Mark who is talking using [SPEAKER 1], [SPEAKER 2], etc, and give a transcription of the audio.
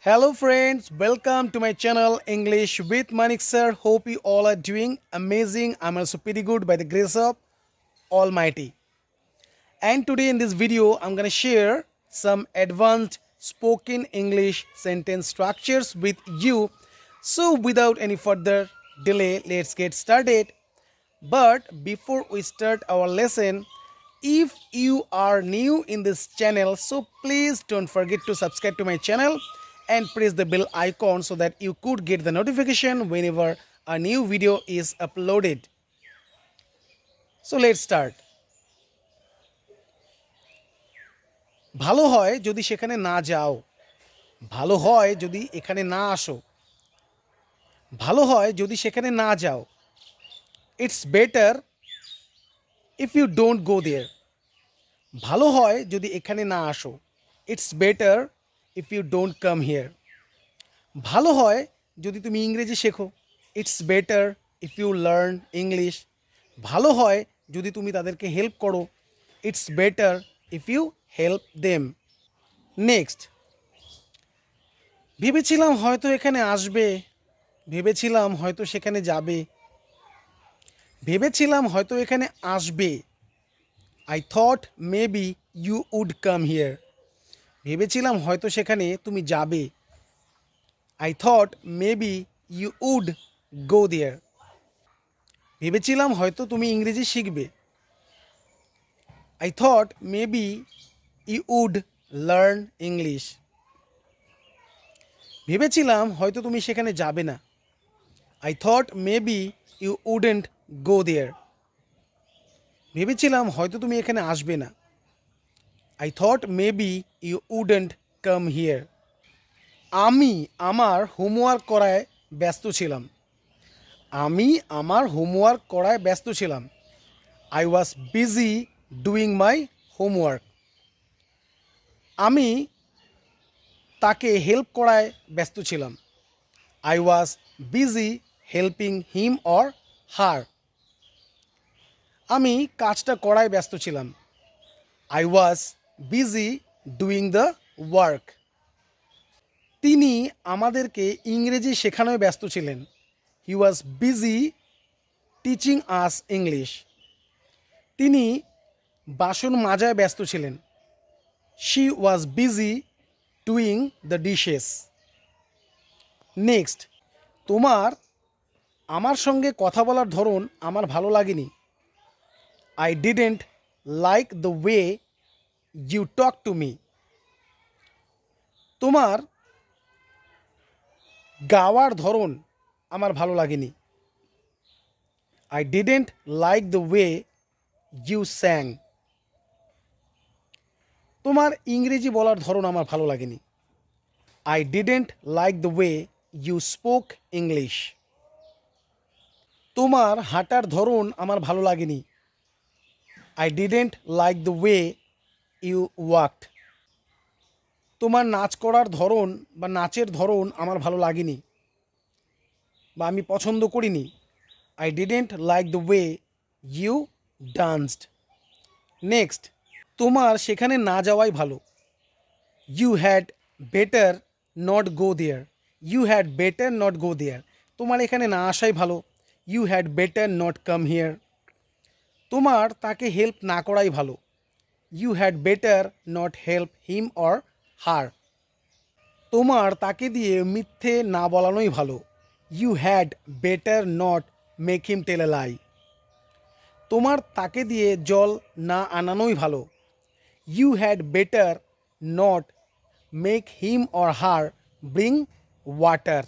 [SPEAKER 1] Hello friends, welcome to my channel English with Manik sir. Hope you all are doing amazing. I'm also pretty good by the grace of Almighty. And today in this video, I'm gonna share some advanced spoken English sentence structures with you. So without any further delay, let's get started. But before we start our lesson, if you are new in this channel, so please don't forget to subscribe to my channel and press the bell icon so that you could get the notification whenever a new video is uploaded. So let's start. ভালো হয় যদি সেখানে না যাও, ভালো হয় যদি এখানে না আসো, ভালো হয় যদি সেখানে না যাও। It's better if you don't go there. ভালো হয় যদি এখানে না আসো। It's better if you don't come here. ভালো হয় যদি তুমি ইংরেজি শেখো। It's better if you learn English. ভালো হয় যদি তুমি তাদেরকে হেল্প করো। It's better if you help them. Next, ভেবেছিলাম হয়তো এখানে আসবে, ভেবেছিলাম হয়তো সেখানে যাবে, ভেবেছিলাম হয়তো এখানে আসবে। I thought maybe you would come here. ভেবেছিলাম হয়তো সেখানে তুমি যাবে। I thought maybe you would go there. ভেবেছিলাম হয়তো তুমি ইংরেজি শিখবে। I thought maybe you would learn English. ভেবেছিলাম হয়তো তুমি সেখানে যাবে না। I thought maybe you wouldn't go there. ভেবেছিলাম হয়তো তুমি এখানে আসবে না। I thought maybe you wouldn't come here. আমি আমার হোমওয়ার্ক করায় ব্যস্ত ছিলাম। আমি আমার হোমওয়ার্ক করায় ব্যস্ত ছিলাম। I was busy doing my homework. আমি তাকে হেল্প করায় ব্যস্ত ছিলাম। I was busy helping him or her. আমি কাজটা করায় ব্যস্ত ছিলাম। I was busy doing the work. তিনি আমাদেরকে ইংরেজি শেখানোয় ব্যস্ত ছিলেন। He was busy teaching us English. তিনি বাসন মাজায় ব্যস্ত ছিলেন। She was busy doing the dishes. Next, তোমার আমার সঙ্গে কথা বলার ধরন আমার ভালো লাগেনি। I didn't like the way you talk to me. তোমার গাওয়ার ধরন আমার ভালো লাগেনি। I didn't like the way you sang. তোমার ইংরেজি বলার ধরন আমার ভালো লাগেনি। I didn't like the way you spoke English. তোমার হাঁটার ধরন আমার ভালো লাগেনি। I didn't like the way you walked. তোমার নাচ করার ধরন বা নাচের ধরন আমার ভালো লাগেনি বা আমি পছন্দ করিনি। I didn't like the way you danced. Next, তোমার সেখানে না যাওয়াই ভালো। You had better not go there. You had better not go there. তোমার এখানে না আসাই ভালো। You had better not come here. তোমার তাকে হেল্প না করাই ভালো। You had better not help him or her. তোমার তাকে দিয়ে মিথ্যে না বলানোই ভালো। You had better not make him tell a lie. তোমার তাকে দিয়ে জল না আনানোই ভালো। You had better not make him or her bring water.